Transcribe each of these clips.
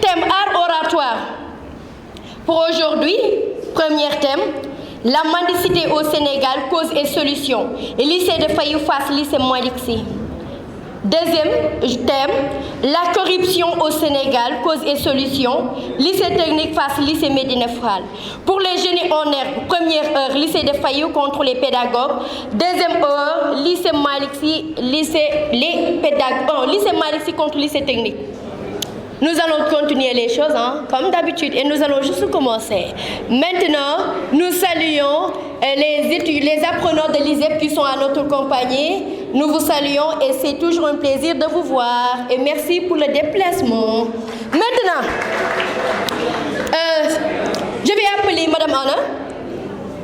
thème art oratoire. Pour aujourd'hui, premier thème, la mendicité au Sénégal, cause et solution. Et lycée de Fayou face lycée Malick Sy. Deuxième thème, la corruption au Sénégal, cause et solution. Lycée technique face lycée Médina Fall. Pour les génies en herbe, première heure, lycée de Fayou contre les pédagogues. Deuxième heure, lycée Malick Sy, lycée Malick Sy contre lycée technique. Nous allons continuer les choses comme d'habitude et nous allons juste commencer. Maintenant, nous saluons les apprenants de l'ISEP qui sont à notre compagnie. Nous vous saluons et c'est toujours un plaisir de vous voir. Et merci pour le déplacement. Maintenant, je vais appeler Madame Anna.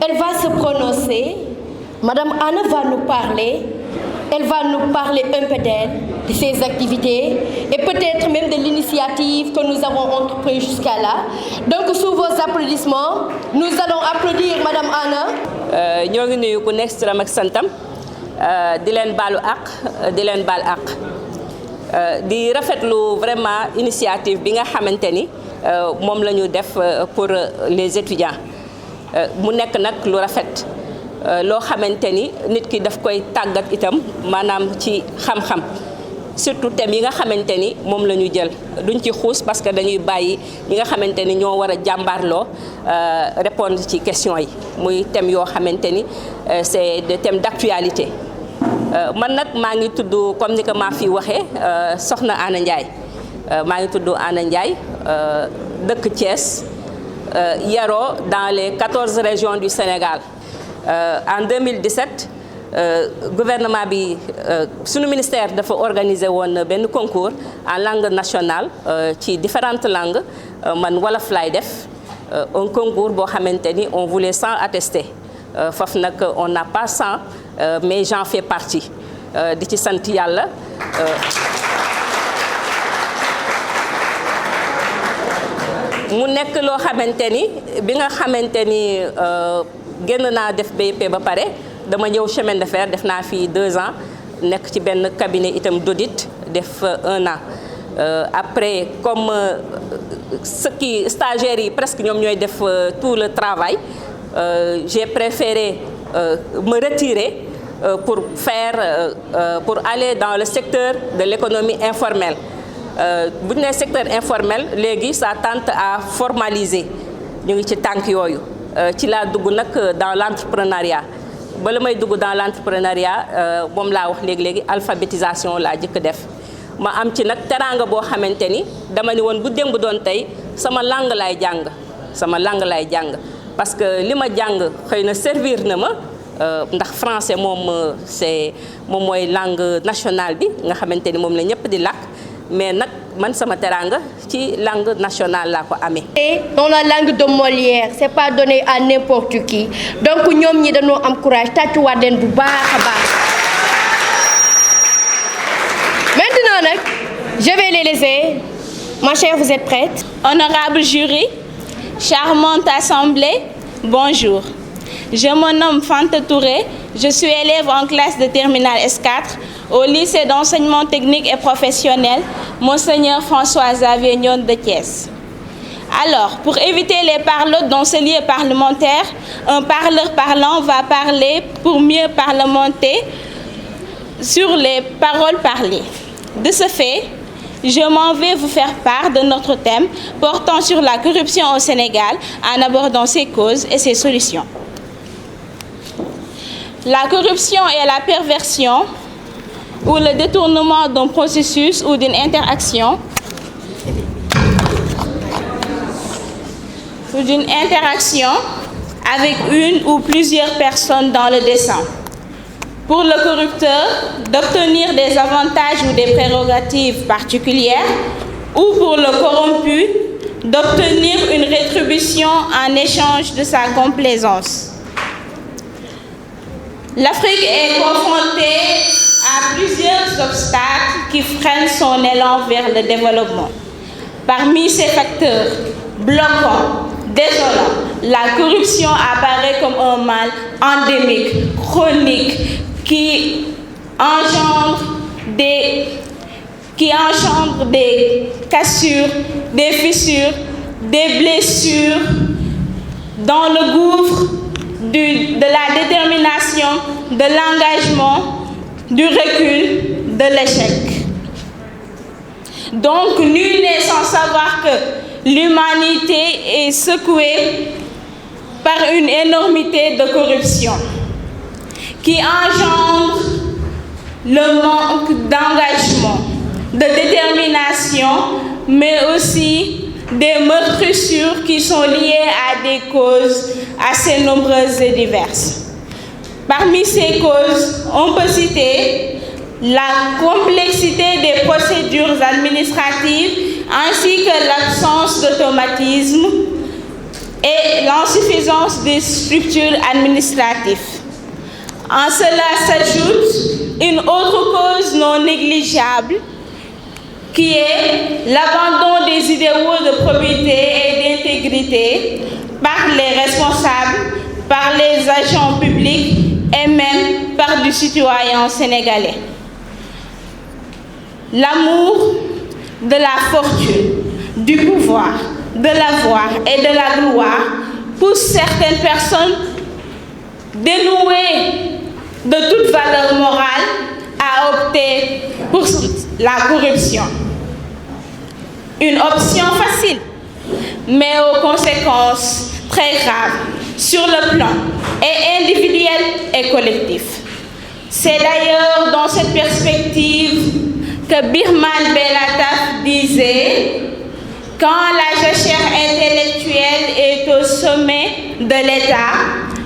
Elle va se prononcer. Madame Anna va nous parler. Elle va nous parler un peu d'elle, de ses activités et peut-être même de l'initiative que nous avons entreprise jusqu'à là. Donc, sous vos applaudissements, nous allons applaudir Madame Anna. ñoo ngi nuyu ku nekk ci turam ak santam di leen baalu àq di leen baal àq di rafetlu vraiment initiative bi nga xamante ni moom la ñu def pour les étudiants mu nekk nag lu rafet. Loo xamante ni nit ki daf koy tàggat itam maanaam ci xam-xam surtout thème yi nga xamante ni moom la ñu jël duñ ci xuus parce que dañuy bàyyi ñi nga xamante ni ñoo war a jàmbaarloo répondre ci questions yi muy thème yoo xamante ni c'est des thèmes d'actualité man nag maa ngi tudd comme ni ko maa fi waxee soxna Anna Ndiaye maa ngi tudd Anna Ndiaye dëkk Thiès yaroo dans les 14 régions du Sénégal. En 2017 gouvernement bi sunu ministère dafa organiser woon benn concours en langue nationale ci différentes langues man wolof laay def un concours boo xamante ni on voulait 100 attestés foofu nag on n'a pas 100 mais j'en fais partie di ci sant yàlla. mu nekk loo xamante ni bi nga xamante ni. génn naa def BEP ba pare dama ñëw chemin de fer def naa fii 2 ans nekk ci benn cabinet itam d'audit def 1 an après comme stagiaires yi presque ñoom ñooy def tout le travail j'ai préféré me retirer pour aller dans le secteur de l'économie informelle bu ñu nee secteur informel léegi ça tente à formaliser ñu ngi ci tànk yooyu. ci laa dugg nag dans l'entrepreneuriat ba la may dugg dans l'entrepreneuriat moom laa wax léegi alphabétisation laa jëkk def ma am ci nag teraanga boo xamante ni dama ni woon bu démb doon tey sama langue lay jàng parce que li ma jàng xëy na servir na ma ndax français moom moom mooy langue nationale bi nga xamante ni moom la ñëpp di làkk mais nag man sama teraanga ci langue nationale laa ko amee. Dans la langue de Molière c'est pas donné à n'importe qui donc ñoom ñi dañoo am courage tàccuwaat leen bu baax a baax. Maintenant nag je vais les laisser. Ma chère, vous êtes prête? Honorable jury, charmante assemblée, bonjour. Je me nomme Fanta Touré, je suis élève en classe de terminale S4 au lycée d'enseignement technique et professionnel Monseigneur François-Xavier Nione de Thiès. Alors, pour éviter les parlottes dans ce lieu parlementaire, un parleur parlant va parler pour mieux parlementer sur les paroles parlées. De ce fait, je m'en vais vous faire part de notre thème portant sur la corruption au Sénégal en abordant ses causes et ses solutions. La corruption est la perversion ou le détournement d'un processus ou d'une interaction avec une ou plusieurs personnes dans le dessein. Pour le corrupteur, d'obtenir des avantages ou des prérogatives particulières, ou pour le corrompu, d'obtenir une rétribution en échange de sa complaisance. L'Afrique est confrontée à plusieurs obstacles qui freinent son élan vers le développement. Parmi ces facteurs bloquants, désolants, la corruption apparaît comme un mal endémique, chronique, qui engendre des qui engendre des cassures, des fissures, des blessures dans le gouffre de la détermination, de l'engagement, du recul, de l'échec. Donc, nul n'est sans savoir que l'humanité est secouée par une énormité de corruption qui engendre le manque d'engagement, de détermination, mais aussi des meurtrissures qui sont liées à des causes assez nombreuses et diverses. Parmi ces causes, on peut citer la complexité des procédures administratives ainsi que l'absence d'automatisme et l'insuffisance des structures administratives. En cela s'ajoute une autre cause non négligeable qui est l'abandon des idéaux de probité et d'intégrité par les responsables, par les agents publics et même par du citoyen sénégalais. L'amour de la fortune, du pouvoir, de l'avoir et de la gloire pousse certaines personnes dénuées de toute valeur morale à opter pour la corruption. Une option facile, mais aux conséquences très graves sur le plan et individuel et collectif. C'est d'ailleurs dans cette perspective que Birman Belataf disait « Quand la jachère intellectuelle est au sommet de l'État,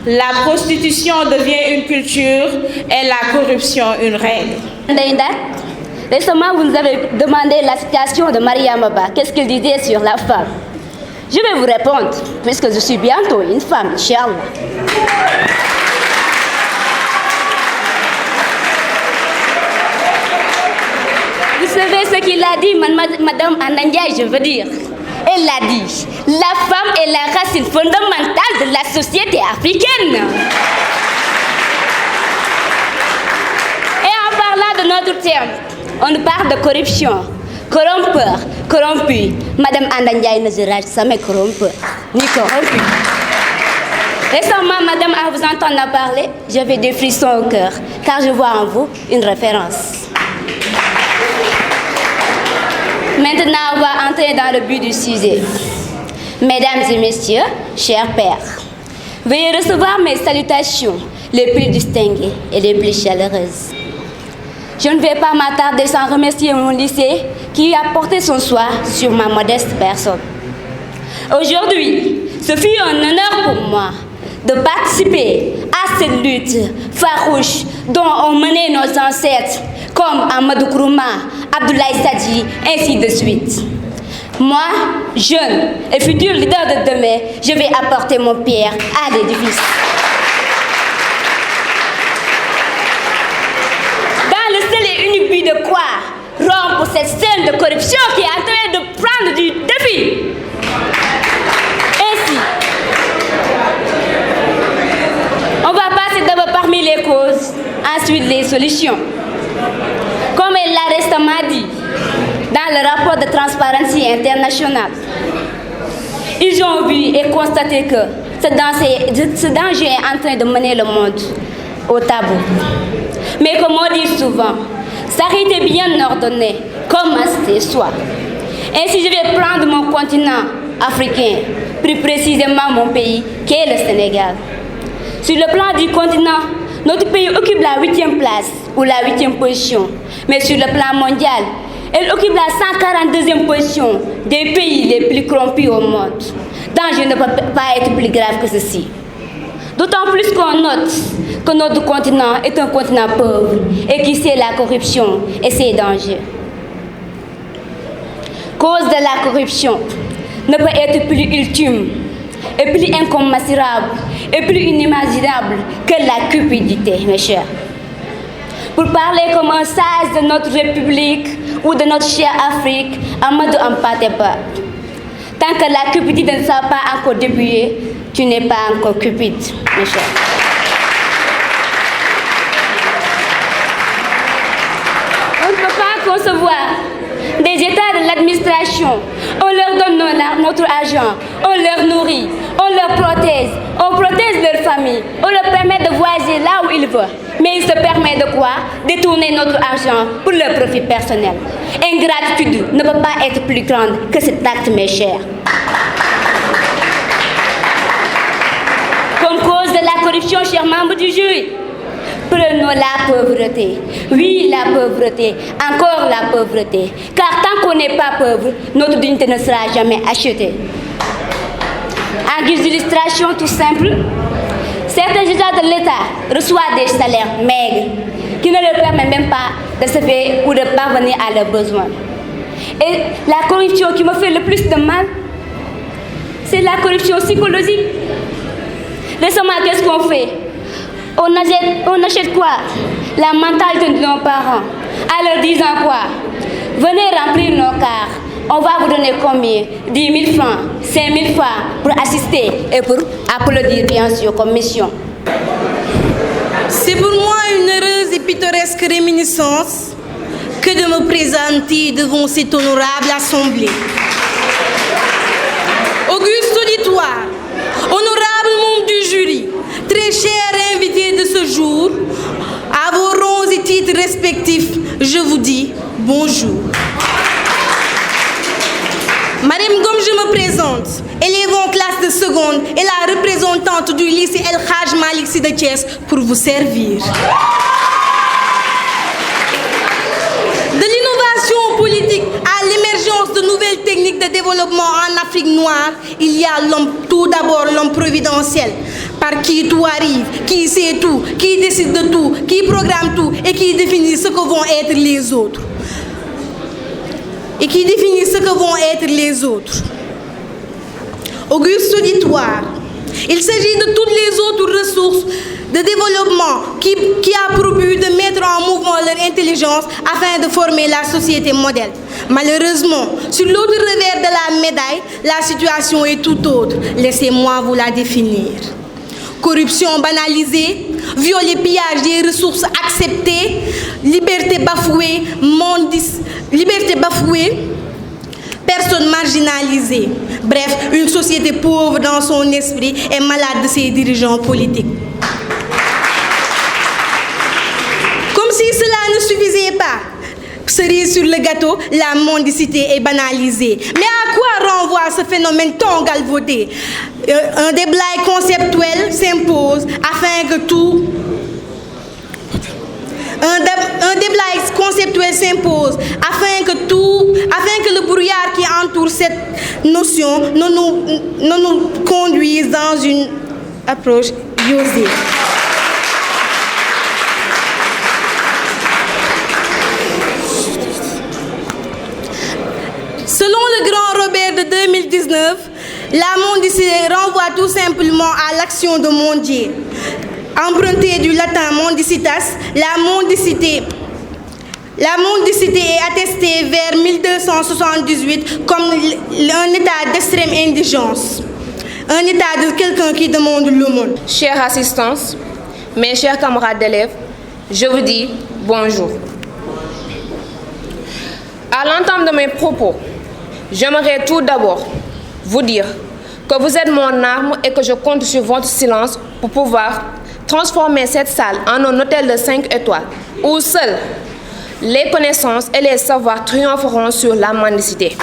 la prostitution devient une culture et la corruption une règle. » Récemment, vous nous avez demandé la citation de Mariam Abba. Qu'est-ce qu'il disait sur la femme? Je vais vous répondre, puisque je suis bientôt une femme, Inch'Allah. Vous savez ce qu'il a dit, Madame Anandiaï, je veux dire. Elle a dit, la femme est la racine fondamentale de la société africaine. Et en parlant de notre terme, on parle de corruption, corrompeur, corrompu. Madame Anandiaï ne sera jamais corrompeur, ni corrompu. Récemment, Madame, à vous entendre parler, j'avais des frissons au cœur, car je vois en vous une référence. Maintenant, on va entrer dans le but du sujet. Mesdames et messieurs, chers pères, veuillez recevoir mes salutations les plus distinguées et les plus chaleureuses. Je ne vais pas m'attarder sans remercier mon lycée qui a porté son soin sur ma modeste personne. Aujourd'hui, ce fut un honneur pour moi de participer à cette lutte farouche dont ont mené nos ancêtres comme Amadou Kourouma, Abdoulaye Sadji, ainsi de suite. Moi, jeune et futur leader de demain, je vais apporter mon pierre à l'édifice. Dans le seul et unique but de quoi rompre cette scène de corruption qui est en train de prendre du défi. Ainsi, on va passer d'abord parmi les causes, ensuite les solutions. Comme elle l'a récemment dit dans le rapport de Transparency International, ils ont vu et constaté que ce danger est en train de mener le monde au tabou. Mais comme on dit souvent, s'arrêter bien ordonné, commencer soi. Ainsi, je vais prendre mon continent africain, plus précisément mon pays, qui est le Sénégal. Sur le plan du continent, notre pays occupe la 8e place ou la 8e position. Mais sur le plan mondial, elle occupe la 142e position des pays les plus corrompus au monde. Danger ne peut pas être plus grave que ceci. D'autant plus qu'on note que notre continent est un continent pauvre et qui sait la corruption et ses dangers. Cause de la corruption ne peut être plus ultime et plus incommensurable et plus inimaginable que la cupidité, mes chers. Pour parler comme un sage de notre République ou de notre chère Afrique, Amadou Hampâté-Bâ, tant que la cupidité ne sera pas encore dépouillée, tu n'es pas encore cupide, mes chers. On ne peut pas concevoir l'administration. On leur donne notre argent, on leur nourrit, on leur protège, on protège leur famille, on leur permet de voyager là où ils veulent. Mais ils se permettent de quoi? Détourner notre argent pour leur profit personnel. Ingratitude ne peut pas être plus grande que cet acte, mes chers. Comme cause de la corruption, chers membres du jury, prenons la pauvreté. Oui, la pauvreté. Encore la pauvreté. Car tant qu'on n'est pas pauvre, notre dignité ne sera jamais achetée. En guise d'illustration tout simple, certains agents de l'État reçoivent des salaires maigres qui ne leur permettent même pas de se faire ou de parvenir à leurs besoins. Et la corruption qui me fait le plus de mal, c'est la corruption psychologique. Récemment, qu'est-ce qu'on fait? On achète quoi? La mentalité de nos parents. En leur disant quoi? Venez remplir nos cars. On va vous donner combien? 10 000 francs, 5 000 francs pour assister et pour applaudir, bien sûr, comme mission. C'est pour moi une heureuse et pittoresque réminiscence que de me présenter devant cette honorable assemblée. Auguste auditoire, honorable membre du jury, très chers invités de ce jour, à vos rangs et titres respectifs, je vous dis bonjour. Madame Gom, je me présente, élève en classe de seconde et la représentante du lycée El Hadj Malick Sy de Thiès pour vous servir. De l'innovation politique à l'émergence de nouvelles techniques de développement en Afrique noire, il y a tout d'abord l'homme providentiel, par qui tout arrive, qui sait tout, qui décide de tout, qui programme tout et qui définit ce que vont être les autres. Auguste auditoire, il s'agit de toutes les autres ressources de développement qui a pour but de mettre en mouvement leur intelligence afin de former la société modèle. Malheureusement, sur l'autre revers de la médaille, la situation est tout autre. Laissez-moi vous la définir. Corruption banalisée, viol et pillage des ressources acceptées, liberté bafouée, personnes marginalisées. Bref, une société pauvre dans son esprit et malade de ses dirigeants politiques. Comme si cela ne suffisait pas, cerise sur le gâteau, la mendicité est banalisée. Mais à quoi renvoie ce phénomène tant galvaudé? Un déblaye conceptuel s'impose afin que tout... Un déblaye conceptuel s'impose afin que le brouillard qui entoure cette notion ne nous conduise dans une approche biaisée. Selon le grand Robert de 2019, la mendicité renvoie tout simplement à l'action de mendier. Empruntée du latin mendicitas, la mendicité est attestée vers 1278 comme un état d'extrême indigence, un état de quelqu'un qui demande l'aumône. Chère assistance, mes chers camarades d'élèves, je vous dis bonjour. À l'entame de mes propos, j'aimerais tout d'abord vous dire que vous êtes mon arme et que je compte sur votre silence pour pouvoir transformer cette salle en un hôtel de 5 étoiles où seules les connaissances et les savoirs triompheront sur la mendicité.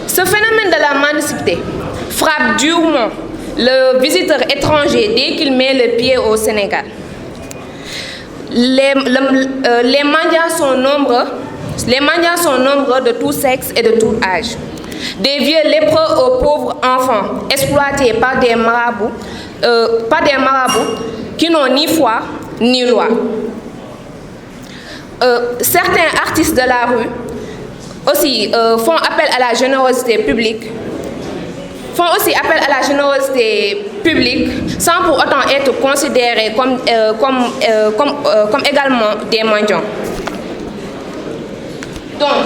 Ce phénomène de la mendicité frappe durement le visiteur étranger dès qu'il met le pied au Sénégal. Les mendiants sont nombreux de tout sexe et de tout âge. Des vieux lépreux aux pauvres enfants exploités par des marabouts qui n'ont ni foi ni loi. Certains artistes de la rue aussi font appel à la générosité publique. Sans pour autant être considérés comme également des mendiants. Donc,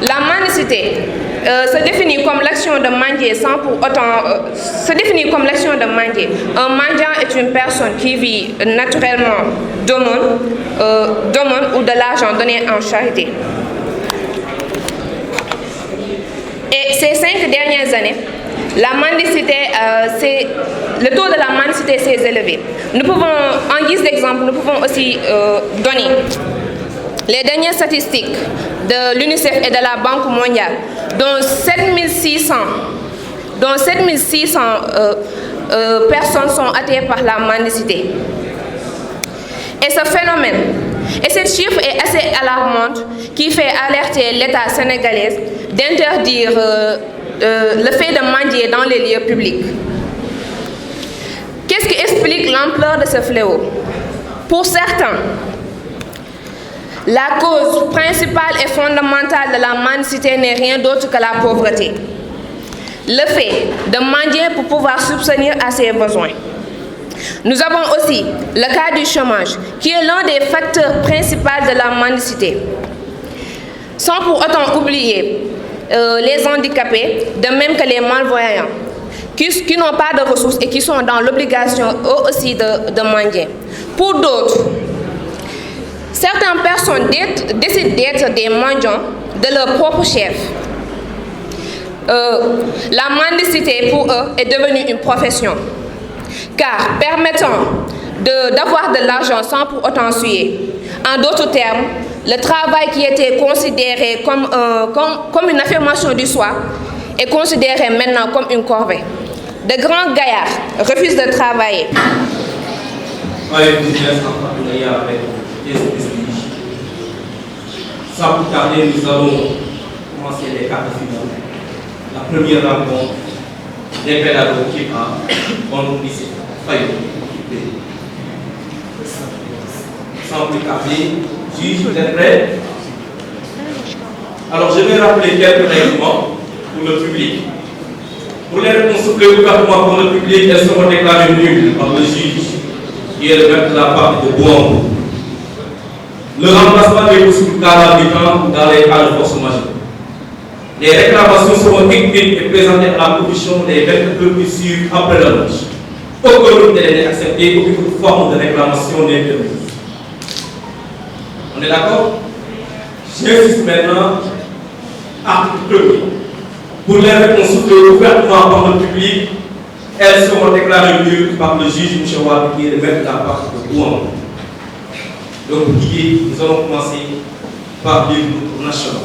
la mendicité se définit comme l'action de mendier sans pour autant se définit comme l'action de mendier. Un mendiant est une personne qui vit naturellement d'aumône ou de l'argent donné en charité. Et ces 5 dernières années, la mendicité, le taux de la mendicité s'est élevé. Nous pouvons, en guise d'exemple, nous pouvons aussi donner les dernières statistiques de l'UNICEF et de la Banque mondiale, dont 7600 personnes sont atteintes par la mendicité. Et ce phénomène, et ce chiffre est assez alarmant qui fait alerter l'État sénégalais d'interdire le fait de mendier dans les lieux publics. Qu'est-ce qui explique l'ampleur de ce fléau? Pour certains, la cause principale et fondamentale de la mendicité n'est rien d'autre que la pauvreté. Le fait de mendier pour pouvoir subvenir à ses besoins. Nous avons aussi le cas du chômage, qui est l'un des facteurs principaux de la mendicité. Sans pour autant oublier les handicapés, de même que les malvoyants, qui n'ont pas de ressources et qui sont dans l'obligation aussi de mendier. Pour d'autres, certaines personnes décident d'être des mendiants de leur propre chef. La mendicité pour eux est devenue une profession, car permettant d'avoir de l'argent sans pour autant suer. En d'autres termes, le travail qui était considéré comme une affirmation du soi est considéré maintenant comme une corvée. De grands gaillards refusent de travailler. Sans plus tarder, nous allons commencer les quarts de finale. La première rencontre des pédagogues qui ont lycée. Sans plus tarder, juge, vous êtes prêts? Alors je vais rappeler quelques règlements pour le public. Pour les réponses soufflées ouvertement pour le public, elles seront déclarées nulles par le juge, qui est le maître de la partie de Boambo. Le remplacement des poursuites dans les cas de force majeure. Les réclamations seront écrites et présentées à la commission des 24 heures qui suivent après la marche. Aucun délai n'est accepté, aucune forme de réclamation n'est permise. On est d'accord? J'insiste maintenant, article 1. Pour les réponses ouvertement par le public, elles seront déclarées nulles par le juge M. Wade, qui est le maître de la partie de Boambo. Donc, nous allons commencer par l'hymne national.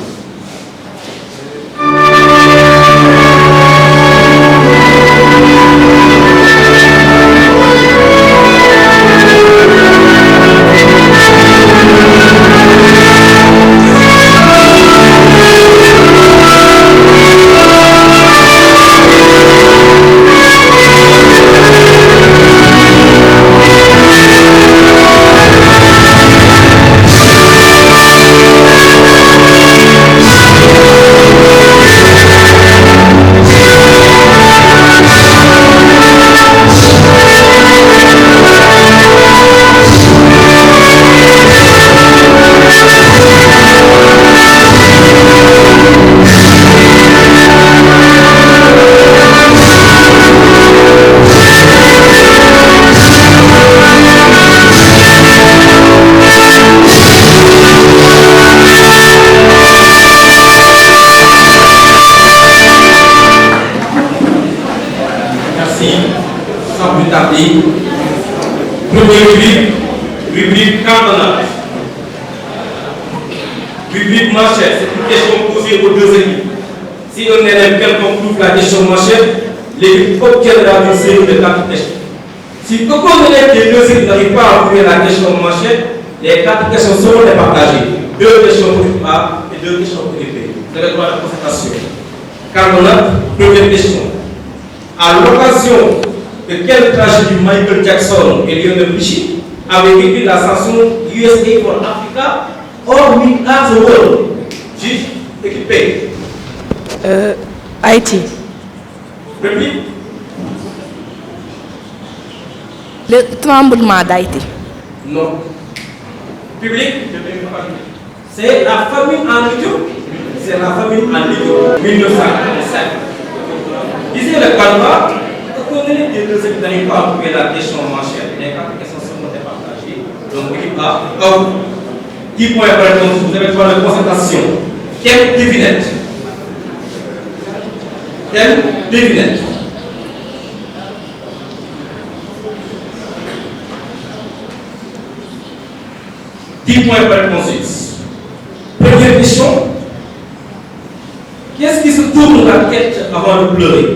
Première rubrique cantonale. Rubrique manchette, c'est une question posée aux deux équipes. Si un élève quelconque trouve la question manchette, l'équipe obtiendra une série de 4 questions. Si aucun élève des deux équipes n'arrive pas à trouver la question manchette, les 4 questions seront départagées. 2 questions pour l'équipe A et 2 questions pour l'équipe B. Vous avez le droit de concertation. Cantonale, première question. À l'occasion de quelle tragédie Michael Jackson et Lionel Richie avaient écrit la chanson USA for Africa or We Are the World? Juge, équipé. Haïti. Réplique. Le tremblement d'Haïti. Non. Public. C'est la famille en Éthiopie. c'est la famille en Ligue 1947. Disait le Canva, qu'on est des deux équipes n'arrivent pas à trouver la question manchette. Les 4 questions sont départagées. Donc, équipe A, 10 points par réponse, vous avez droit de concentration. Quelle devinette? Quelle devinette? Points par réponse. Première question. Qu'est-ce qui se tourne la tête avant de pleurer?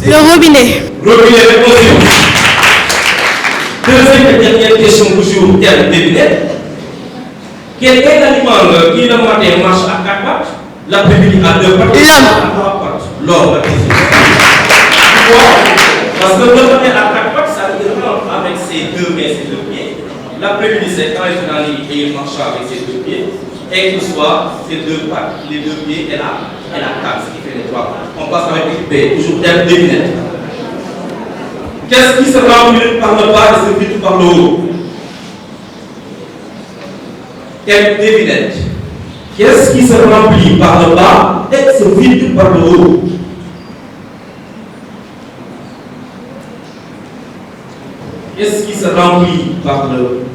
Le robinet. Robinet, réponse. Deuxième et dernière question, toujours, quelle devinette? Quel est l'animal qui le matin marche à 4 pattes, l'après-midi à 2 pattes, à 3 pattes? L'homme. Pourquoi? Parce que le matin à 4 pattes, ça rentre avec ses 2 mains et ses 2 pieds. L'après-midi, c'est quand il est dans l'île et il marche avec ses 2 pieds. Et le soir, ses 2 pattes, les 2 pieds et la 4, ce qui fait les 3 pattes. On passe avec l'équipe B, toujours thème devinette. Qu'est-ce qui se remplit par le bas et se vide par le haut? Thème devinette. Qu'est-ce qui se remplit par le bas et se vide par le haut? Qu'est-ce qui se remplit par le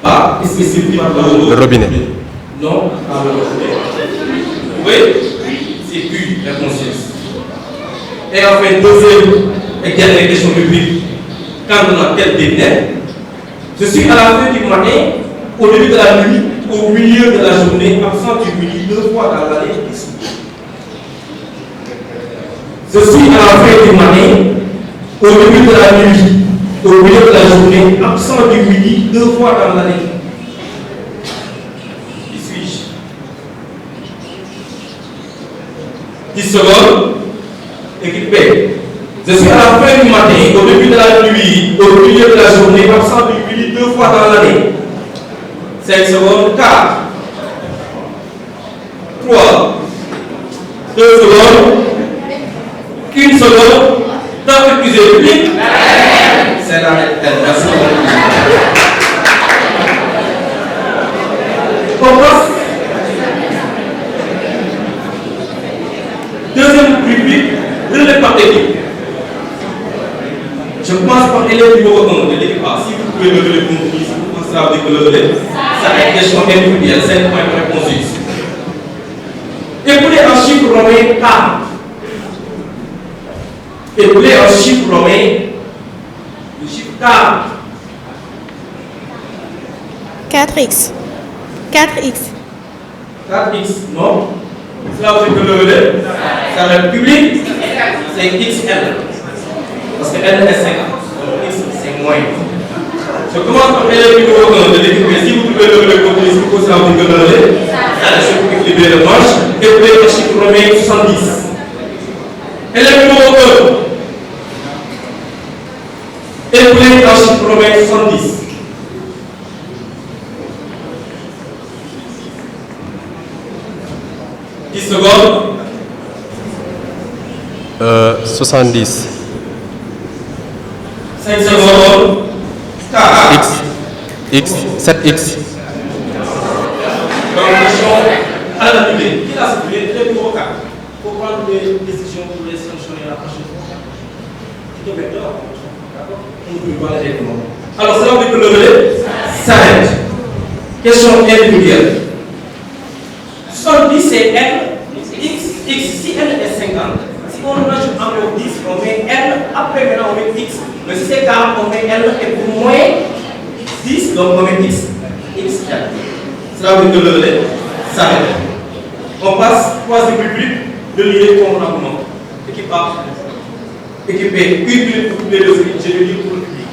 bas et se vide par le haut? Le robinet. Non, par le robinet. Oui, c'est Q, réponse. Et enfin, deuxième et dernière question publique. Quand on a quelle devinette? Je suis à la fin du matin, au début de la nuit, au milieu de la journée, absent du midi, 2 fois dans l'année. Je suis à la fin du matin, au début de la nuit, au milieu de la journée, absent du midi, 2 fois dans l'année. Qui suis-je? 10 secondes. Équipe B. Je suis à la fin du matin, au début de la nuit, au milieu de la journée, absent du midi, 2 fois dans l'année. 5 secondes, 4, 3, 2 secondes, 1 seconde, temps épuisé, public. C'est la merci. On passe. Deuxième public, relève par équipe. Je commence par élève numéro 1 de l'équipe A. Si vous pouvez lever le compte ici, vous pensez à dire que le relève. Ça va être question individuelle, 5 points de réponse. Écoulez en chiffre romain 40. Écoulez en chiffre romain le chiffre 40. 4x. 4x. 4x, non. Cela veut dire que le relève, ça va être public, c'est XL. Parce que L est 50. Donc X, c'est moins. Je commence par élève numéro 1 de l'équipe. Si vous pouvez lever le côté, il faut savoir que le relais. Allez, je peux équilibrer le manche. Et vous pouvez le chiffre romain 70. Élève numéro 1. Et vous pouvez le chiffre romain 70. Secondes. 70. 5 secondes. 4. X. 7x. Donc, à la durée. Qui a ciblé? Élève numéro 4. Il faut prendre des décisions pour les sanctionner la prochaine fois. C'est un vecteur. D'accord? On ne peut pas les règlements. Alors, c'est là où le relais s'arrête. Question individuelle. 70, c'est L. X, si L est 50, si on rajoute encore 10, on met L, après maintenant on met X. Mais si c'est 40, on met L et pour moins 10, donc on met X. XL. Cela veut dire que le relais s'arrête. On passe, troisième public, de lier convenablement. Équipe A, équipe B, 1 minute pour couper le public, je le dis pour le public.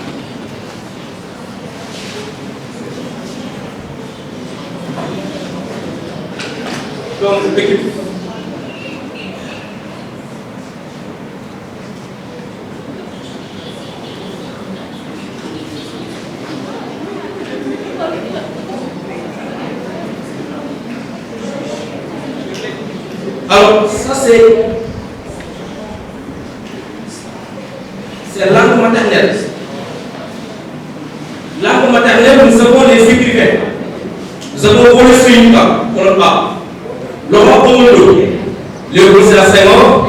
Donc, équipe. Alors, ça c'est langue maternelle. Langue maternelle, nous avons les écrivains. Nous avons Paul Soyinka, on A. Laurent Omondo, Léopold Sédar Senghor,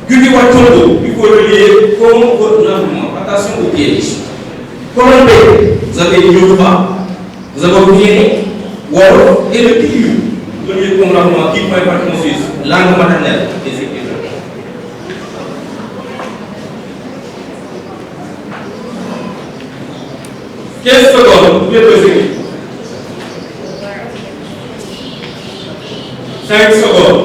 Guy Watondo, il faut le lier comme votre argument. Attention au piège. Colonne B, vous avez Yoruba, vous avez Guinée, Wolof et le Kivu. Le lieu comme argument qui point par consensus, langue maternelle des écrivains. Quelle seconde, vous pouvez peser. 5 secondes.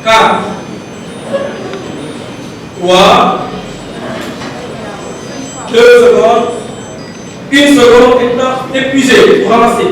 4, 3, 2 secondes, 1 seconde, étape épuisée, pour ramasser.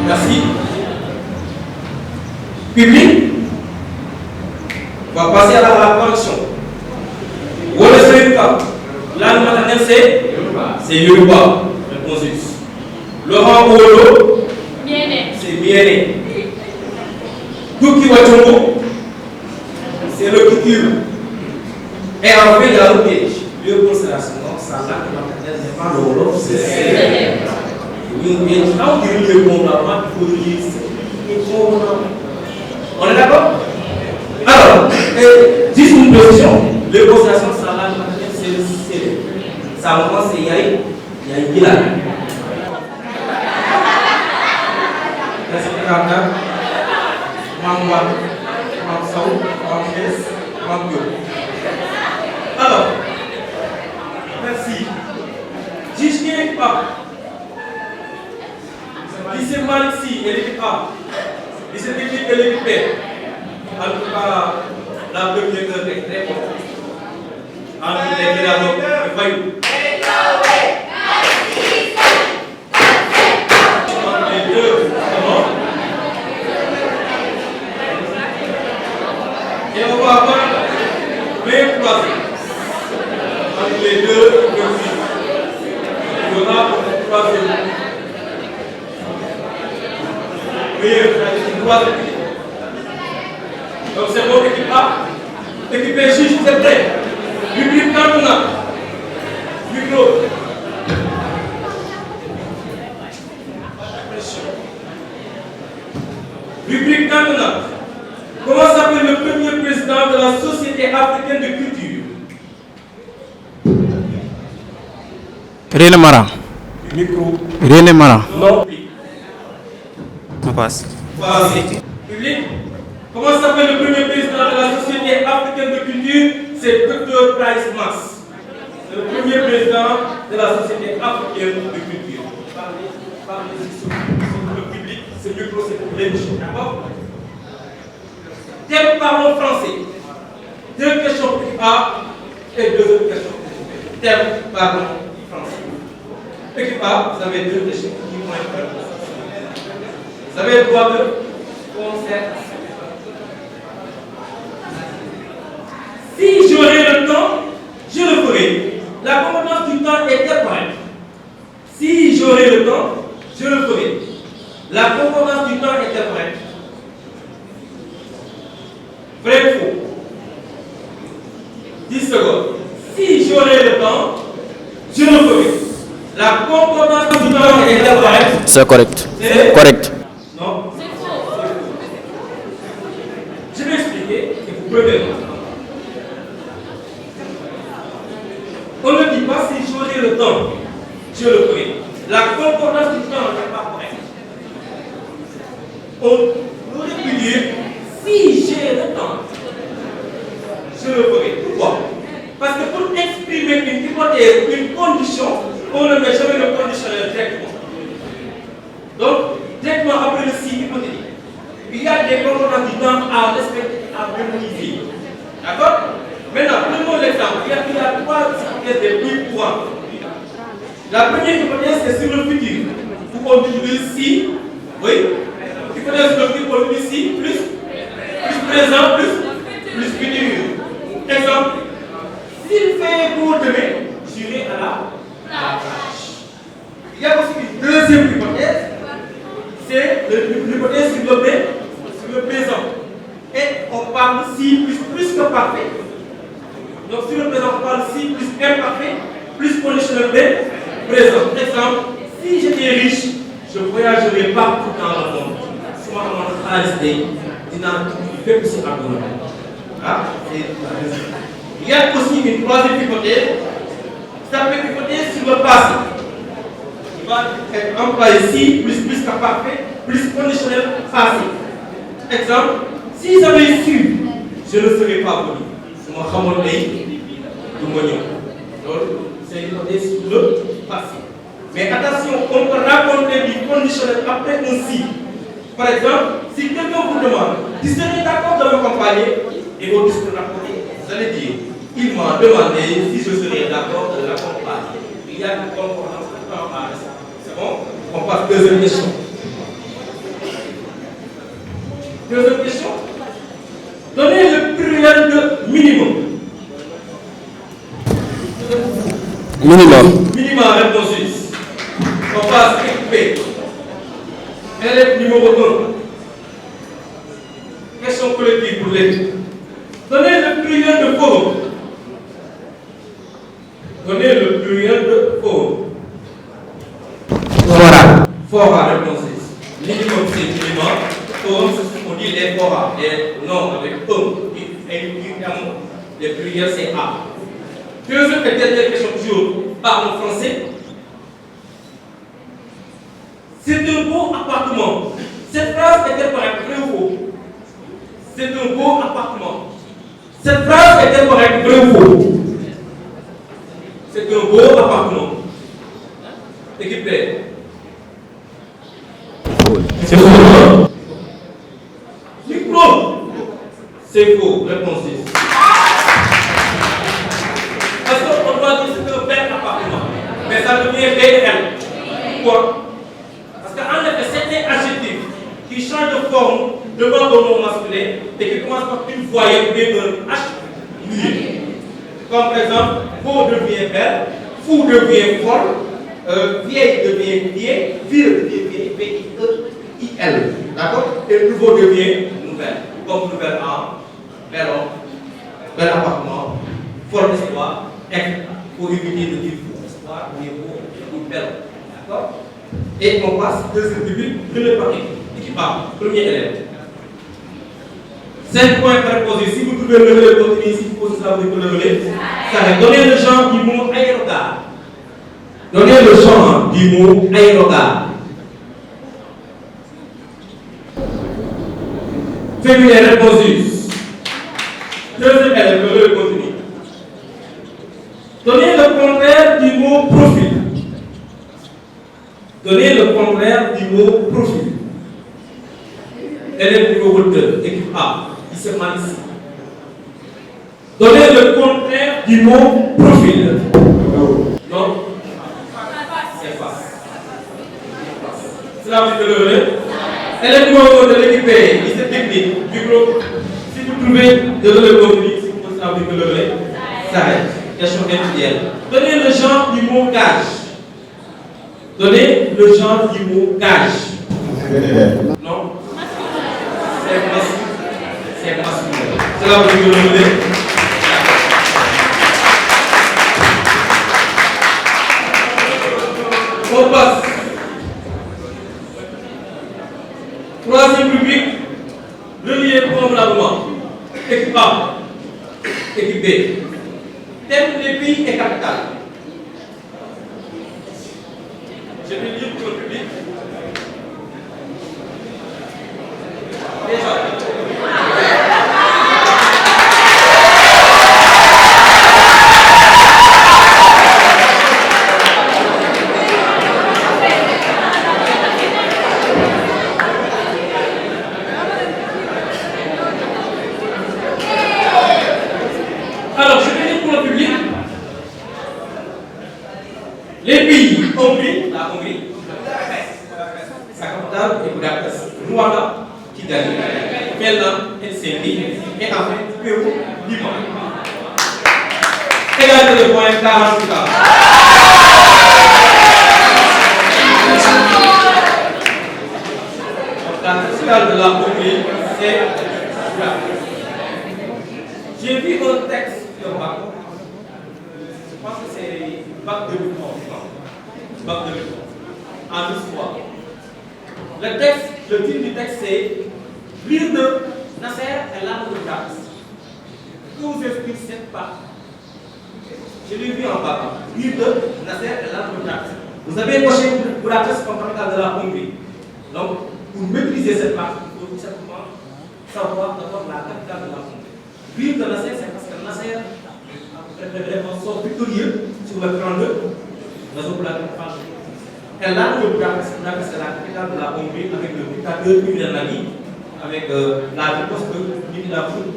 Merci. Public, on va passer à la correction. Langue maternelle, c'est Yoruba. Réponse juste. Laurent Omondo, c'est Miene. Guy Watondo, c'est le Kivu. Et en fait, il y a le piège. Léopold Sédar Senghor, sa langue maternelle n'est pas le Wolof, c'est là où il répond là, il faut le dire. On est d'accord? Alors, juste une précision. Léopold Sédar Senghor, sa langue maternelle, c'est sa maman, c'est Yaï Gila. Alors, merci. Jusqu'à pas. Lycée Malixi et l'équipe A, lycée technique et l'équipe B. En tout cas, la première heure est très bonne. Entre les pédagogues et Fayou. Entre les deux, comment? Et on va avoir 20 croisés. Entre les deux, il y aura 3 donc c'est bon, équipe A, équipe B, juge, vous êtes prêts? Public Kantouna, micro. Public Kantouna, comment s'appelle le premier président de la Société africaine de culture? René Mara. Micro. René Mara. Non. On passe. Public, comment s'appelle le premier président de la Société africaine de culture? C'est Dr. Price Mass. C'est le premier président de la Société africaine de culture. Parlez sur le public, c'est micro, c'est pour l'émission. D'accord? Thème parlons français. 2 questions pour A et 2 autres questions pour B. Thème parlons français. Équipe A, vous avez 2 questions qui vont être réponses. Vous avez le droit de concertation. Si j'aurais le temps, je le ferai. La concordance du temps est correcte. Si j'aurais le temps, je le ferai. La concordance du temps est correcte. Vrai ou faux? 10 secondes. Si j'aurais le temps, je le ferai. La concordance du temps est correcte. C'est correct. C'est correct. Non. C'est faux. Je vais expliquer et vous prenez le temps. On ne dit pas si j'aurai le temps, je le ferai. La concordance du temps n'est pas correcte. on aurait pu dire, si j'ai le temps, je le ferai. Pourquoi? Parce que pour exprimer une hypothèse, une condition, on ne met jamais le conditionnel directement. Donc, directement après le si hypothétique, il y a des composantes du temps à respecter, à mémoriser. D'accord? Maintenant, prenons l'exemple. Il y a trois hypothèses les plus courantes. La première hypothèse, c'est sur le futur. Où on utilise si, oui. L'hypothèse sur le futur, on utilise si, plus présent, plus futur. Exemple, s'il fait beau demain, j'irai à la plage. Il y a aussi une deuxième hypothèse, c'est l'hypothèse sur le présent. Et on parle si plus que parfait. Donc sur le présent, on parle si plus imparfait, plus conditionnel B, présent. Exemple, si j'étais riche, je voyagerais partout dans le monde. Si moi, je suis il fait pousser à tout. Il y a aussi une troisième hypothèse, qui s'appelle l'hypothèse sur le passé. Il va être employé si plus que parfait, plus conditionnel passé. Exemple, si j'avais su, je ne serais pas venu. C'est mon Ramon Pays du Mognon. Donc, c'est une hypothèse sur le passé. Mais attention, on peut raconter du conditionnel après un si. Par exemple, si quelqu'un vous demande, tu serais d'accord de m'accompagner et au discours d'accompagner, vous allez dire, il m'a demandé si je serais d'accord de l'accompagner. Il y a une concordance de temps à ça. C'est bon? On passe deuxième question. Deuxième question. Donnez le pluriel de minimum. Minimum. Minimum, réponse 6. On passe équipé. Élève numéro 1. Question collective pour les. Donnez le pluriel de forum. Donnez le pluriel de forum. Fora. Fora, réponse 6. Minimum, c'est minimum. Forum, on dit les fora. Les noms avec les pluriels, c'est A. Deuxième et dernière question, toujours par le français. C'est un beau appartement. Cette phrase est-elle correcte, vrai ou faux? C'est un beau appartement. Cette phrase est-elle correcte, vrai ou faux? C'est un beau appartement. Équipe B. C'est faux. C'est faux. Réponse 6. Parce qu'on doit dire que c'est un bel appartement. Mais ça devient BL. Pourquoi? Parce qu'en effet, c'est un adjectif qui change de forme devant le nom masculin et qui commence par une voyelle ou bien un H muet. Comme par exemple, beau devient belle, fou devient folle, vieille devient vieille, ville devient vieille, V-I-E-I-L. D'accord? Et nouveau devient nouvelle. Comme nouvelle âme, bel homme, bel appartement, folle espoir, etc. Pour éviter de dire fou espoir, ou beau, ou bel homme. D'accord? Et on passe deuxième public, premier parti, équipe A, premier élève. 5 points préposés. Si vous trouvez le relais continu, si vous posez ça, vous pouvez le relais. Donnez le genre du mot aérogare. Donnez le genre du mot aérogare. Féminin réponsus. Deuxième élève, le relais continu. Donnez le contraire du mot profil. Donnez le contraire du mot profil. Élève numéro 2, équipe A, il se met ici. Donnez le contraire du mot profil. Non? C'est face. Cela veut dire le relais. Élève numéro 2 de l'équipe B, lycée technique du groupe. Si vous trouvez de relais continu, si vous posez ça veut dire le relais, ça arrête. Question individuelle. Donnez le genre du mot gage. Donnez le genre du mot gage. Non? C'est masculin. Cela veut dire le relais. On passe. Troisième rubrique. Relier convenablement. Équipe A. Équipe B. Thème des pays et capitales. Je vais lire pour le public. pays Hongrie, la Hongrie, sa capitale est Budapest, Rwanda, Kigali, Finlande, Helsinki, et enfin Pérou, Lima. Égalité de points, 48 ans. La capitale de la Hongrie, c'est Budapest. J'ai vu un texte de bac. Je pense que c'est bac 2011. Bac 2011. En histoire. Le texte, le titre du texte c'est Rire de Nasser et l'arme de Budapest. Que vous explique cette part? Je l'ai vu en bas. Rire de Nasser et l'arme de Budapest. Vous avez coché Budapest comme capitale de la Hongrie. Donc, pour maîtriser cette part, il faut tout simplement savoir d'abord la capitale de la Hongrie. Rire de Nasser, c'est parce que Nasser vraiment sort victorieux sur le 32, et là, le Budapest, c'est la capitale de la Hongrie avec le dictateur Ivan Nagy, avec la riposte de Nicolas Fout.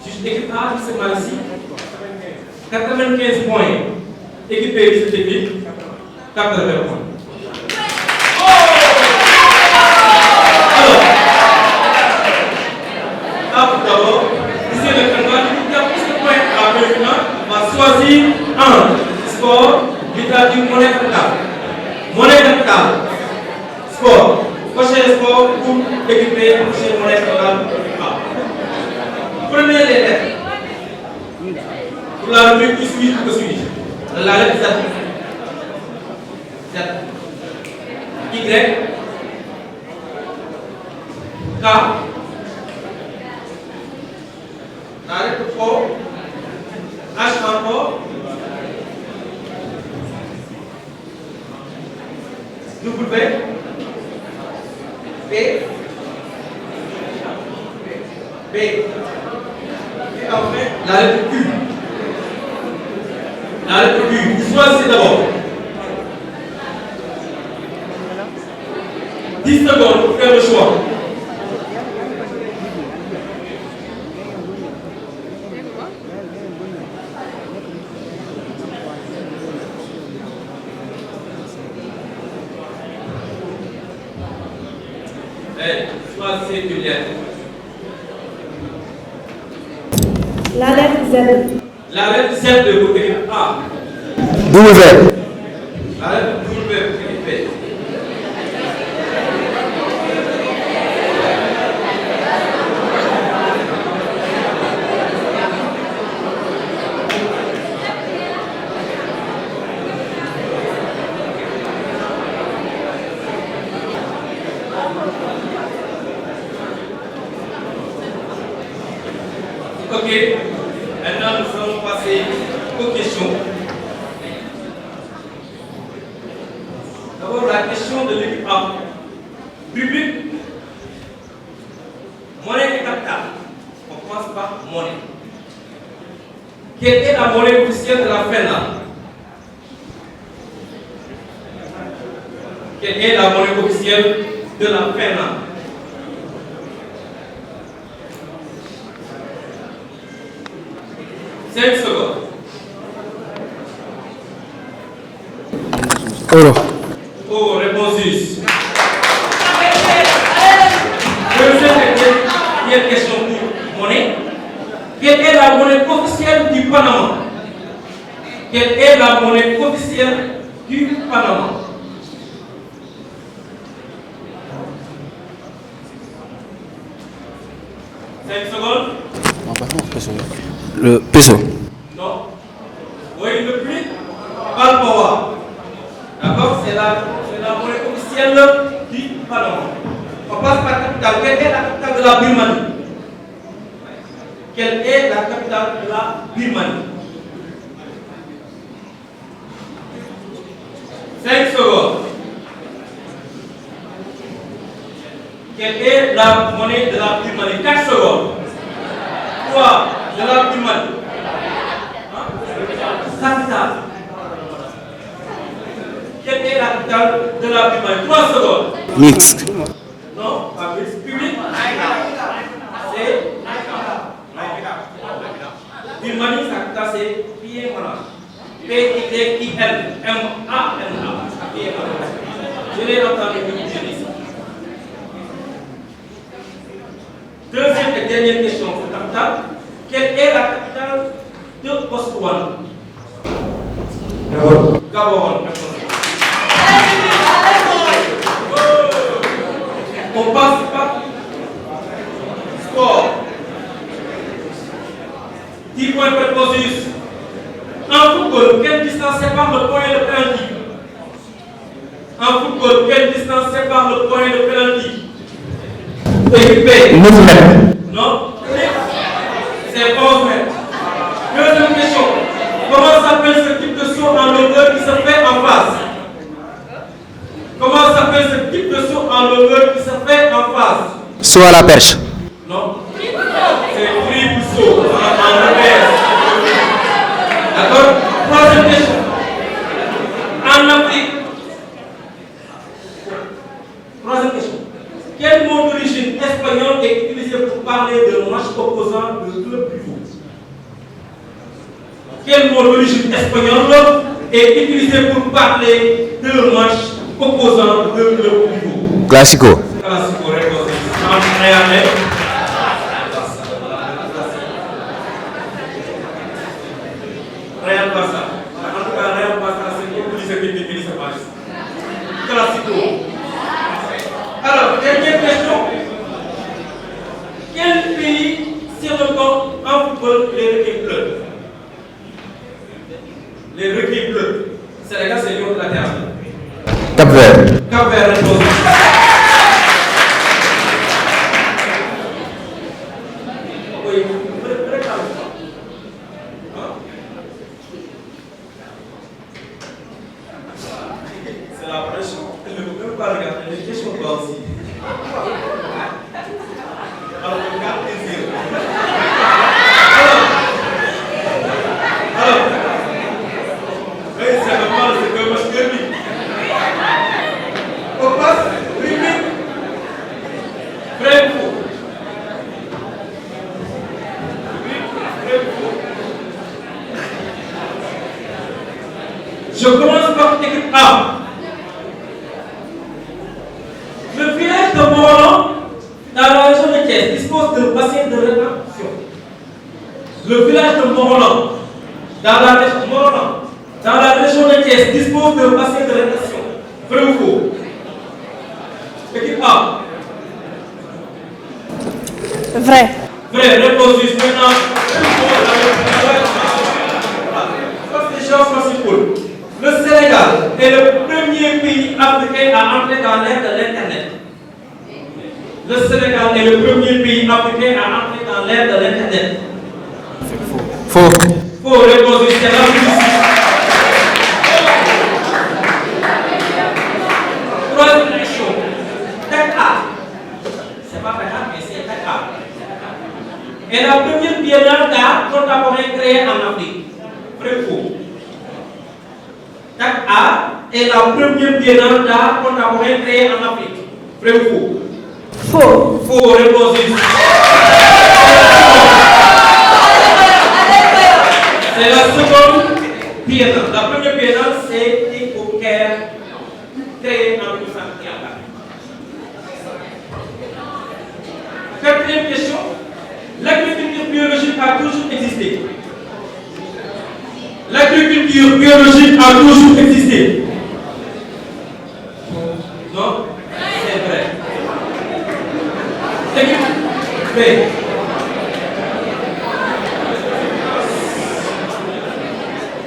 Juste équipe A, justement ici, 95 points. Équipe B, cette équipe, 80 points. Alors, d'abord, ici le candidat qui a plus de points à maintenant va choisir un sport, littérature, monnaie capitale. Monnaie capitale, sport. Prochain sport pour équiper, prochain monnaie capitale. Prenez les lettres. Pour la rubrique qui suit, que suis-je? La lettre Z. Z. Y. K. La lettre O. H encore. W. B. B. Et enfin, la lettre Q. La lettre Q. Vous choisissez d'abord. 10 secondes pour faire le choix. Choisissez une lettre. La lettre Z. La lettre Z de votre équipe A. W. La lettre W pour l'équipe B. Ok, maintenant nous allons passer aux questions. D'abord la question de l'équipe A. Rubrique monnaie et capitale. On commence par monnaie. Quelle est la monnaie officielle de la Finlande? Quelle est la monnaie officielle de la Finlande? Euro. Oh, réponse juste. Deuxième question pour monnaie. Quelle est la monnaie officielle du Panama? Quelle est la monnaie officielle du Panama? Le peso. Non. Oui, le plus Balboa. D'accord? C'est la monnaie officielle du Panama. On passe par la capitale. Quelle est la capitale de la Birmanie? Quelle est la capitale de la Birmanie? 5 secondes. Quelle est la monnaie de la Birmanie? 4 secondes. 3 de la Birmanie. Capitale. Quelle est la capitale de la Birmanie? 3 secondes. Minsk. Non, pas Minsk. Public. C'est Birmanie, sa capitale c'est Pyongyang. Pyongyang. qui est avec. Je l'ai entendu que vous dire ici. Deuxième et dernière question, capitale. Quelle est la capitale de Botswana? Gaborone. On passe par sport. 10 points prépositifs. En football, quelle distance sépare le point et le penalty? En football, quelle distance sépare le point et le penalty? Équipé. 9 mètres. Non? C'est 11 mètres. Deuxième question. Comment s'appelle ce type de saut en longueur qui se fait en face? Comment s'appelle ce type de saut en longueur qui se fait en face? Saut à la perche. Non? C'est triple saut en longueur. D'accord? Troisième question. En Afrique. Troisième question. Quel mot d'origine espagnole est utilisé pour parler de match opposant de club pivot? Quel mot d'origine espagnole est utilisé pour parler de match opposant de club pivot? Classico. Classico, réponse. Real Barça. En tout cas, Real Barça, c'est utilisé depuis 2015. Classico. Alors, dernière question. Quel pays surnomme en football les requins bleus? Les requins bleus. Sénégal, c'est Lyon de la Terre. Cap-Vert. Cap-Vert, réponse. Oui, c'est la presse. Elle ne peut même pas regarder les questions quoi aussi. Alors, regarde les yeux. Alors, oui, c'est normal, c'est comme un derby. On passe, limite, vrai ou faux? Je commence par l'équipe A. Le village de Morolan, dans la région de Thiès, dispose d'un bassin de rétention. Le village de Morolan, dans la région de Thiès, dispose d'un bassin de rétention. Vrai ou faux? Équipe A. Vrai. Vrai, réponse juste maintenant. Le Sénégal est le premier pays africain à entrer dans l'ère de l'Internet. Le Sénégal est le premier pays africain à entrer dans l'ère de l'Internet. Faux. Faux, réponse juste, c'est la Russie. Troisième question. Tech A. C'est pas Tech A, mais c'est Tech A. Est la première biennale d'art contemporain créée en Afrique. Vrai ou faux? Tech A est la première biennale d'art contemporain créée en Afrique. Vrai ou faux? Faux. Faux, réponse juste. C'est la seconde biennale. La première biennale, c'est au Caire, créée en 1934. Quatrième question. L'agriculture biologique a toujours existé. L'agriculture biologique a toujours existé. Non? C'est vrai. Équipe B.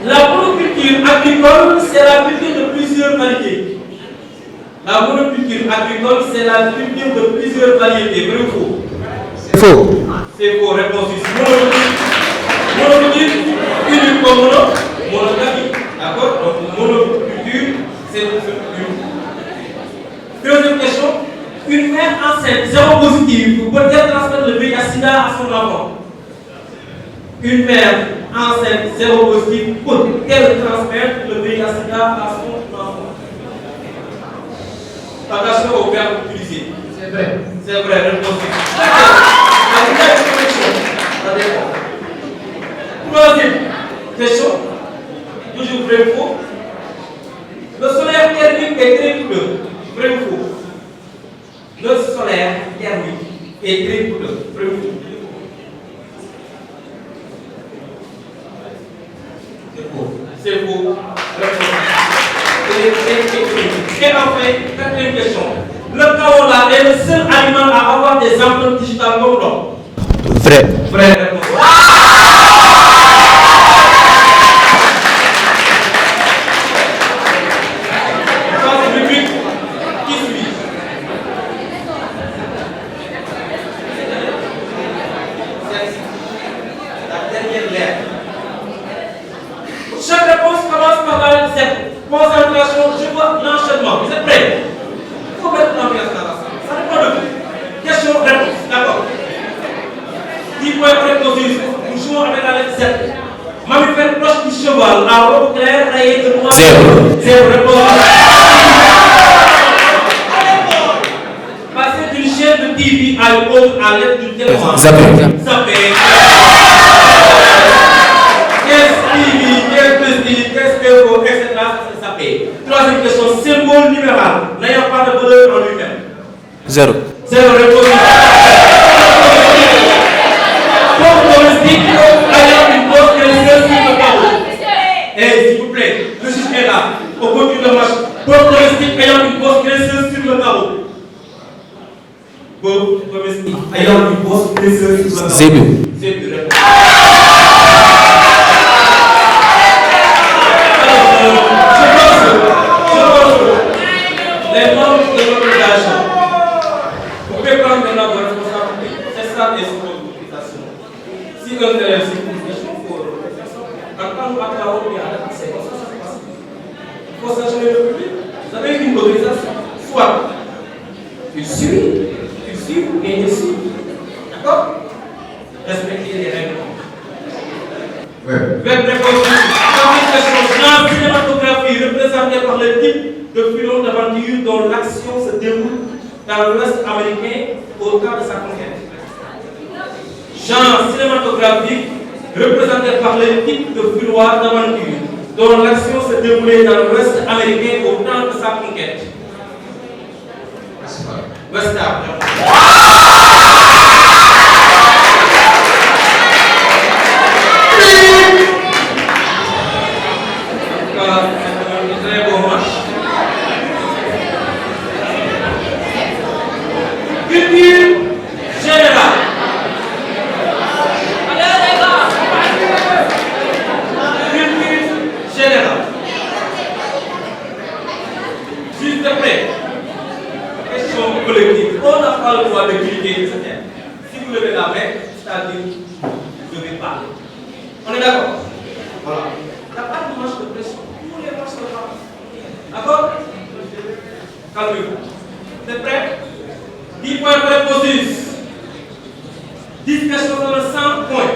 La monoculture agricole, c'est la culture de plusieurs variétés. La monoculture agricole, c'est la culture de plusieurs variétés. Vrai ou faux? Faux. C'est faux, réponse ici. Monoculture, uniquement monogamie. D'accord? Donc, monoculture, c'est une culture. Deuxième question. Une mère enceinte séropositive peut-elle transmettre le VIH/SIDA à son enfant? Une mère enceinte séropositive peut-elle transmettre le VIH/SIDA à son enfant? Attention au verbe utilisé. C'est vrai. C'est vrai, réponse. Troisième question, toujours vrai ou faux. Le solaire thermique est très coûteux. Vrai ou faux? Le solaire thermique est très coûteux. Vrai ou faux? C'est faux. C'est faux. Et enfin, quatrième question. Le kaola est le seul animal à avoir des empreintes digitales comme l'homme. Vrai. Vrai réponse. Phase publique qui suit. La dernière lettre. Chaque réponse commence par la lettre Z. Concentration, je vois l'enchaînement. Vous êtes prêts? Il faut mettre l'ambiance dans la salle. Ça dépend de vous. Question, réponse. D'accord. 10 points prépositifs. Nous jouons avec la lettre Z. Mammifère proche du cheval, à robe claire, rayée de noir. Zéro réponse. Passer d'une chaîne de TV à une autre à l'aide du téléphone. Zappé. Zappé. Qu'est-ce TV, qu'est-ce petit, qu'est-ce que vous, etc. C'est zappé. Troisième question, symbole numéral, n'ayant pas de valeur en lui-même. Zéro. Zéro réponse. Pour domestique, ayant une pause créditeuse sur le carreau. Et s'il vous plaît, le juge est là, au bout de match. Pour domestique, ayant une pause créditeuse sur le carreau. Pour domestique, ayant une pause créditeuse sur le carreau. Zéro. Zéro réponse. Les membres de l'organisation, vous pouvez prendre maintenant vos responsabilités. C'est ça et c'est votre utilisation. Si un élève se pose des questions, il faut réfléchir. En tant qu'acteur, il y a c'est comme ça se passe. Il faut sanctionner le public. Vous avez une autorisation. Soit tu suis et tu suis. D'accord? Respectez les règles. Verbe prépositif. Genre cinématographie représentée par le type de film d'aventure dont l'action se déroule dans l'Ouest américain au temps de sa conquête. Genre cinématographique représenté par le type de film d'aventure dont l'action se déroulait dans l'Ouest américain au temps de sa conquête. Western. Très bon match. Culture générale. Culture générale. Juste après. Question collective. On n'a pas le droit de cliquer et de se taire. Si vous levez la main, c'est-à-dire vous devez parler. On est d'accord? Voilà. Il n'y a pas de match de pression. Tous les matchs de parler. D'accord? Calmez-vous. Vous êtes prêts? 10 points prépositifs. 10 questions dans le 100 points.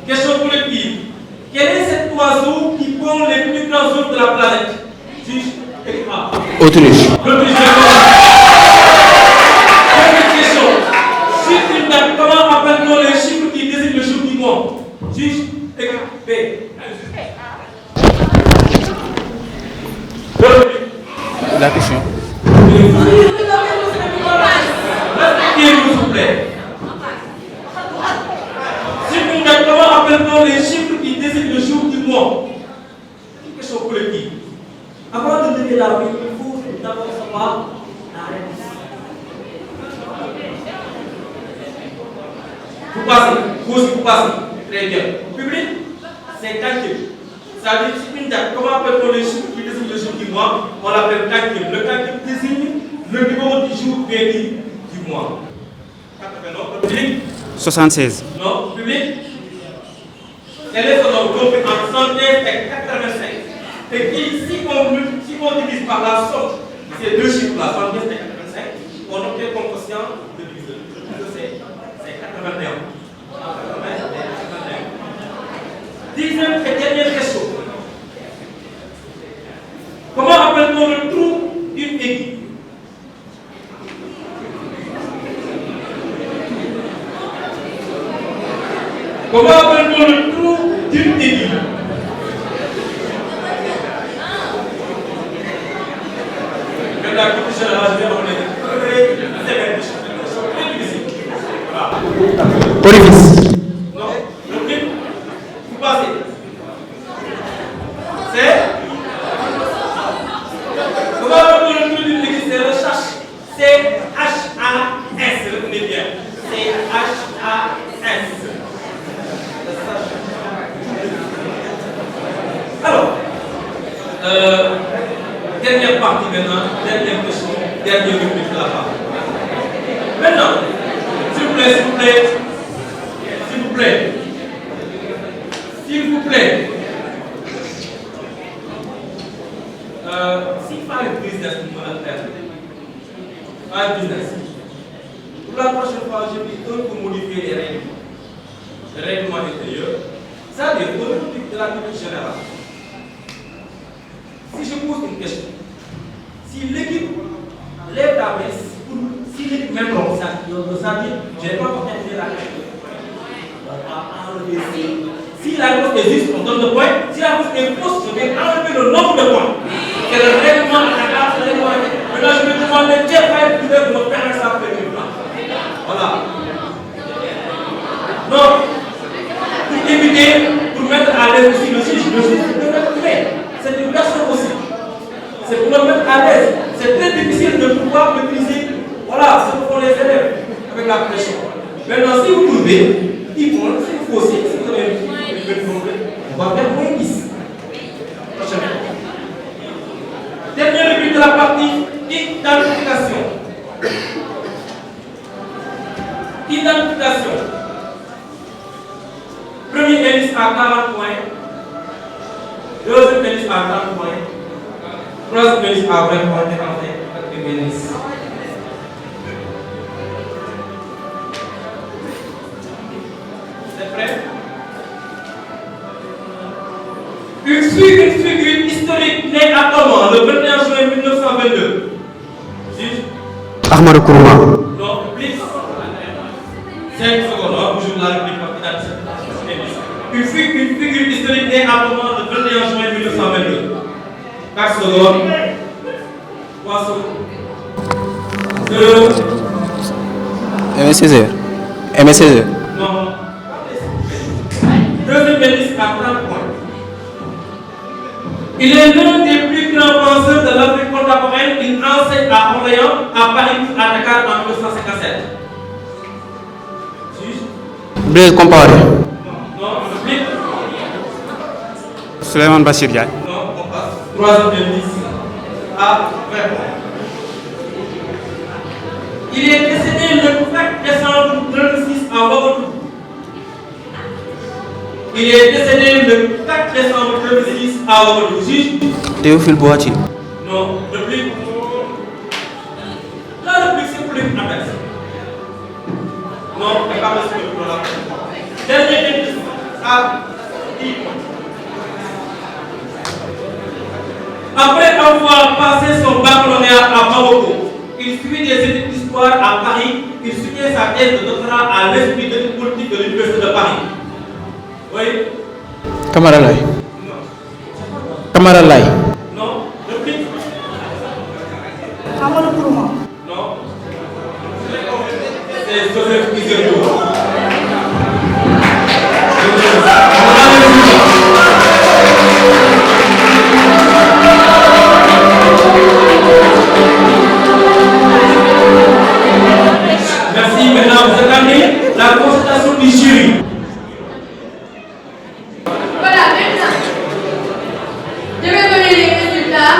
Question collective. Quel est cet oiseau qui pond les plus grands œufs de la planète? Juge et A. Autruche. Première question. Chiffre une date. Comment appelle-t-on les chiffres qui désignent le jour du mois? Juge et B. La question. Respectez-vous, s'il vous plaît. Comment appelle-t-on les chiffres qui désignent le jour du mois? Une question collective. Avant de donner la vie, il faut d'abord savoir la réponse. Vous passez, vous aussi vous passez. Très bien. Public, c'est calcul. C'est-à-dire, si une date, comment appelle-t-on les chiffres qui désignent le jour du mois? On l'appelle calcul. Le calcul désigne le numéro du jour béni du mois. 89, public. 76. Non, public. Quel est son nombre compris entre 75 et 85? Et si on divise par la somme ces deux chiffres-là, 75 et 85, on obtient comme quotient de diviseur. C'est 81. 10e et dernière question. Comment appelle-t-on le trou d'une aiguille? Comment appelle-t-on le trou d'une aiguille? général, je vais revenir. Orifice. Non, le prix, vous passez. C'est. Comment on peut le truc du liquide? C'est le chash. C-H-A-S. Retenez bien. C-H-A-S. Alors, dernière partie maintenant, dernière question, dernière rubrique de la partie. Maintenant, s'il vous plaît, s'il vous plaît, s'il vous plaît, s'il vous plaît, s'il fallait un business pour me le faire, un business, pour la prochaine fois, je vais pour modifier les règlements intérieurs, c'est-à-dire pour le public de la culture générale. Si je pose une question, si l'équipe lève la main, si l'équipe même comme ça, c'est-à-dire, je n'ai pas entendu la question. Si la réponse est juste, on donne le point. Si la réponse est fausse, je vais enlever le nombre de points. C'est le règlement de la classe. Maintenant, je vais demander quel va de me permettre ça pour le plan. Voilà. Donc, pour éviter, pour mettre à l'aise aussi le juge de mettre fait. C'est une personne aussi. C'est pour le mettre à l'aise. C'est très difficile de pouvoir maîtriser, voilà, ce que font les élèves avec la pression. Maintenant, si vous trouvez, ils vont, si vous aussi, si vous avez on va faire moins 10. Prochainement. Dernière rubrique de la partie, identification. Identification. Premier indice à 40 points. Deuxième indice à 30 points. Troisième indice à 20 points. Et enfin, quatrième indice. C'est prêt? Une figure historique née à Oman le 21 juin 1922. Ahmadou Kourouma. Non, please. 5 secondes, pour jouer la réplique une figure historique née à Oman le 21 juin 1922. 4 secondes. 3 secondes. 2. Aimé Césaire. Aimé Césaire. Non. Deuxième indice à 30 points. Il est l'un des plus grands penseurs de l'Afrique contemporaine. Il enseigne à Orléans, à Paris, à Dakar en 1957. Blaise Compaoré. Non, explique. Souleymane Bachir Diagne. Non, on passe. Troisième indice à 20 points. Il est décédé le 4 décembre 2006 à Ouagadougou. Il est décédé le 4 décembre 2006 à Ouagadougou. Théophile Boati. Non, réplique. La réplique, c'est pour les adverses. Non, elle parle de pour la dernier indice à 10 points. Après avoir passé son baccalauréat à Maroko, il suivit des études d'histoire à Paris. Il soutient sa thèse de doctorat à l'Institut d'études politiques de l'Université de Paris. Oui. Camara Laye. Camara Laye. Non. Réplique. Ahmadou Kourouma. Non. C'est Joseph Kizerbo. Merci. Maintenant, vous attendez la consultation du jury. Voilà, maintenant, je vais donner les résultats.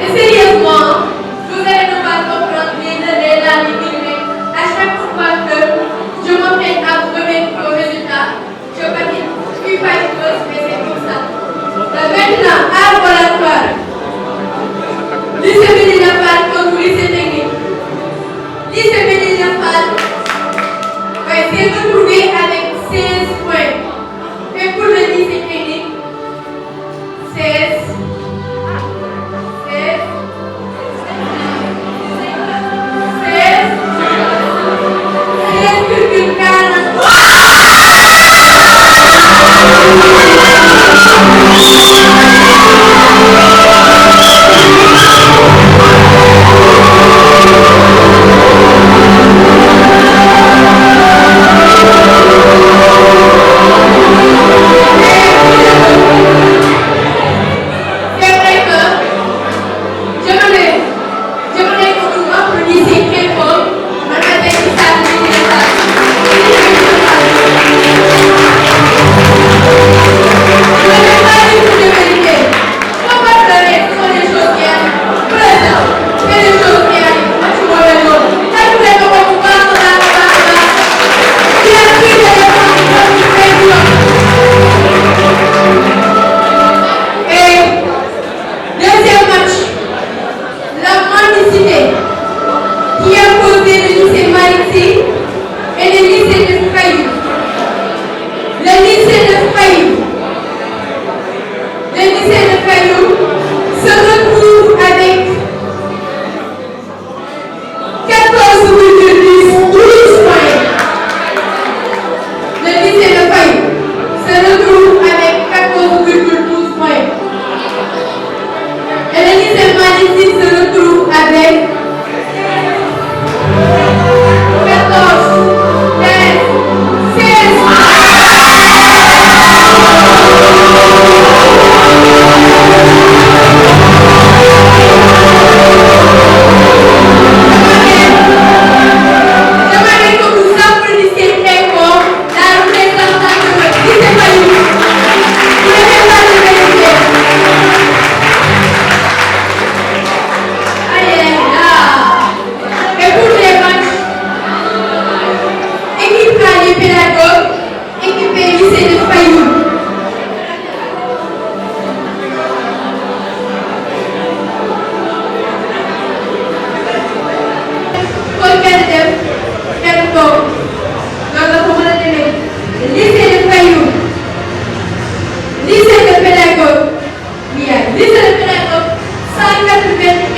Et sérieusement, vous allez devoir comprendre bien de la difficulté à chaque fois que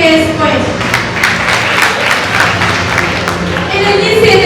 15 points. Et le lycée